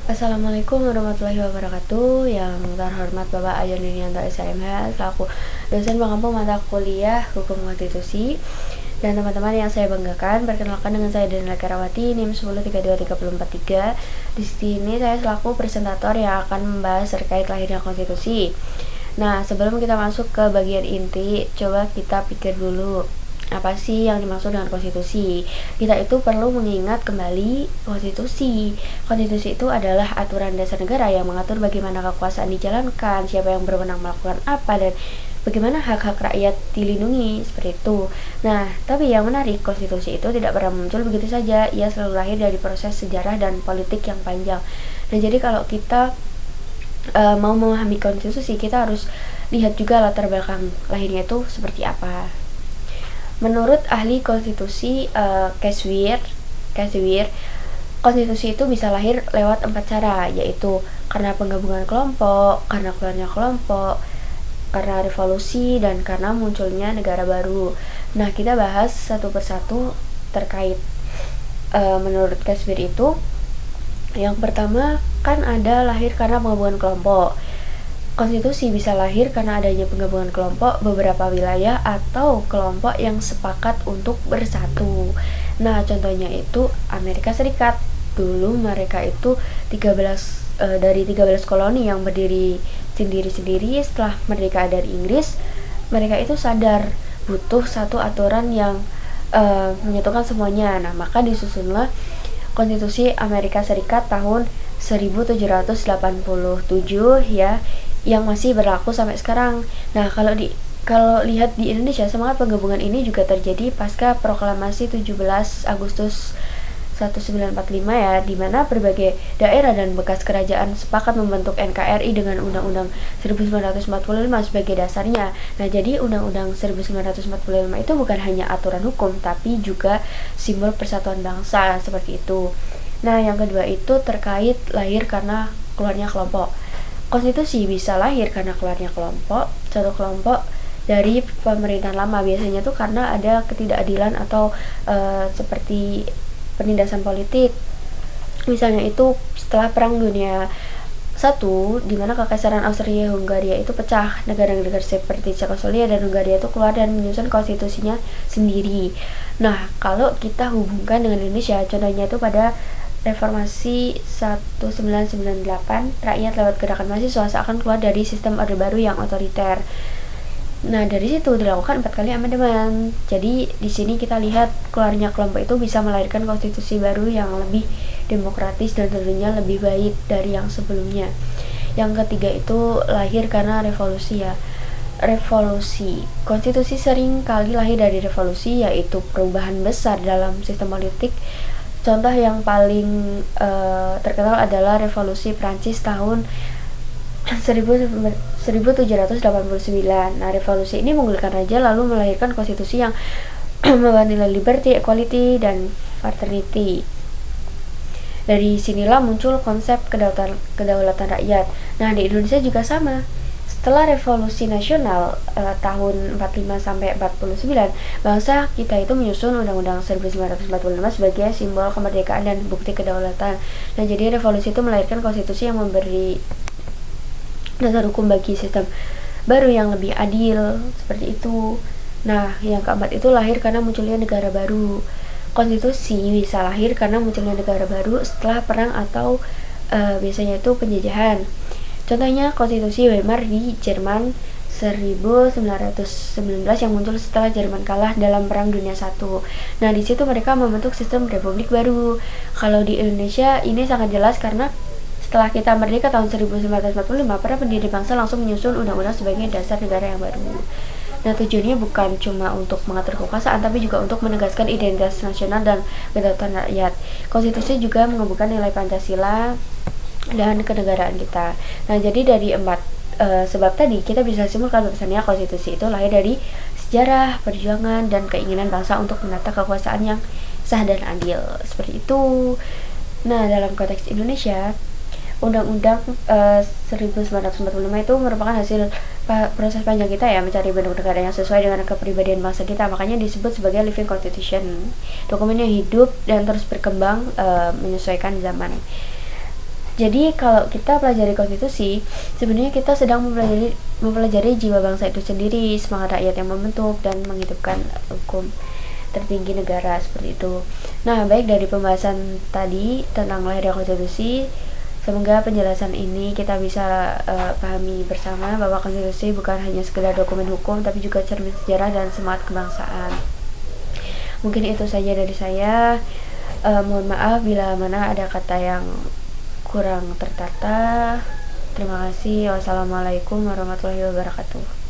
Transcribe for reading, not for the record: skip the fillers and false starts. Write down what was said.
Assalamualaikum warahmatullahi wabarakatuh. Yang terhormat Bapak Ayon Linianto SHMH selaku dosen pengampu mata kuliah Hukum Konstitusi, dan teman-teman yang saya banggakan, perkenalkan dengan saya Daniela Karawati, NIM 10323443. Di sini saya selaku presentator yang akan membahas terkait lahirnya konstitusi. Nah, sebelum kita masuk ke bagian inti, coba kita pikir dulu apa sih yang dimaksud dengan konstitusi. Kita itu perlu mengingat kembali konstitusi. Konstitusi itu adalah aturan dasar negara yang mengatur bagaimana kekuasaan dijalankan, siapa yang berwenang melakukan apa, dan bagaimana hak-hak rakyat dilindungi, seperti itu. Nah, tapi yang menarik, konstitusi itu tidak pernah muncul begitu saja. Ia selalu lahir dari proses sejarah dan politik yang panjang. Nah, jadi kalau kita mau memahami konstitusi, kita harus lihat juga latar belakang lahirnya itu seperti apa. Menurut ahli konstitusi Casewir, konstitusi itu bisa lahir lewat 4 cara, yaitu karena penggabungan kelompok, karena keluarnya kelompok, karena revolusi, dan karena munculnya negara baru. Nah, kita bahas satu persatu terkait menurut Casewir itu. Yang pertama kan ada lahir karena penggabungan kelompok. Konstitusi bisa lahir karena adanya penggabungan kelompok beberapa wilayah atau kelompok yang sepakat untuk bersatu. Nah, contohnya itu Amerika Serikat. Dulu mereka itu 13 koloni yang berdiri sendiri-sendiri. Setelah merdeka dari Inggris, mereka itu sadar butuh satu aturan yang menyatukan semuanya. Nah, maka disusunlah Konstitusi Amerika Serikat tahun 1787 ya, yang masih berlaku sampai sekarang. Nah, kalau lihat di Indonesia, semangat penggabungan ini juga terjadi pasca proklamasi 17 Agustus 1945 ya, di mana berbagai daerah dan bekas kerajaan sepakat membentuk NKRI dengan Undang-Undang 1945 sebagai dasarnya. Nah, jadi Undang-Undang 1945 itu bukan hanya aturan hukum, tapi juga simbol persatuan bangsa, seperti itu. Nah, yang kedua itu terkait lahir karena keluarnya kelompok. Konstitusi bisa lahir karena keluarnya kelompok, satu kelompok dari pemerintahan lama. Biasanya tuh karena ada ketidakadilan atau seperti penindasan politik. Misalnya itu setelah Perang Dunia I, di mana Kekaisaran Austria-Hungaria itu pecah. Negara-negara seperti Cekoslovakia dan Hungaria itu keluar dan menyusun konstitusinya sendiri. Nah, kalau kita hubungkan dengan Indonesia, contohnya itu pada Reformasi 1998, rakyat lewat gerakan mahasiswa seakan keluar dari sistem Orde Baru yang otoriter. Nah, dari situ dilakukan 4 kali amandemen. Jadi di sini kita lihat keluarnya kelompok itu bisa melahirkan konstitusi baru yang lebih demokratis dan tentunya lebih baik dari yang sebelumnya. Yang ketiga itu lahir karena revolusi ya. Revolusi. Konstitusi sering kali lahir dari revolusi, yaitu perubahan besar dalam sistem politik. Contoh yang paling terkenal adalah revolusi Prancis tahun 1789. Nah, revolusi ini menggulingkan raja lalu melahirkan konstitusi yang membawa nilai liberty, equality, dan fraternity. Dari sinilah muncul konsep kedaulatan rakyat. Nah, di Indonesia juga sama. Setelah revolusi nasional tahun 45 sampai 49, bangsa kita itu menyusun Undang-Undang 1945 sebagai simbol kemerdekaan dan bukti kedaulatan. Nah, jadi revolusi itu melahirkan konstitusi yang memberi dasar hukum bagi sistem baru yang lebih adil, seperti itu. Nah, yang keempat itu lahir karena munculnya negara baru. Konstitusi bisa lahir karena munculnya negara baru setelah perang atau biasanya itu penjajahan. Contohnya konstitusi Weimar di Jerman 1919 yang muncul setelah Jerman kalah dalam Perang Dunia I. Nah, di situ mereka membentuk sistem republik baru. Kalau di Indonesia ini sangat jelas karena setelah kita merdeka tahun 1945, para pendiri bangsa langsung menyusun undang-undang sebagai dasar negara yang baru. Nah, tujuannya bukan cuma untuk mengatur kekuasaan, tapi juga untuk menegaskan identitas nasional dan kedaulatan rakyat. Konstitusi juga menggabungkan nilai Pancasila dan kenegaraan kita. Nah, jadi dari 4 sebab tadi kita bisa simpulkan bahwasannya konstitusi itu lahir dari sejarah, perjuangan, dan keinginan bangsa untuk menata kekuasaan yang sah dan adil, seperti itu. Nah, dalam konteks Indonesia, Undang-Undang 1945 itu merupakan hasil proses panjang kita ya mencari bentuk negara yang sesuai dengan kepribadian bangsa kita. Makanya disebut sebagai living constitution, dokumen yang hidup dan terus berkembang menyesuaikan zaman. Jadi kalau kita pelajari konstitusi, sebenarnya kita sedang mempelajari jiwa bangsa itu sendiri, semangat rakyat yang membentuk dan menghidupkan hukum tertinggi negara, seperti itu. Nah, baik dari pembahasan tadi tentang lahirnya konstitusi, semoga penjelasan ini kita bisa pahami bersama bahwa konstitusi bukan hanya sekedar dokumen hukum, tapi juga cermin sejarah dan semangat kebangsaan. Mungkin itu saja dari saya. Mohon maaf bila mana ada kata yang kurang tertata. Terima kasih. Wassalamualaikum warahmatullahi wabarakatuh.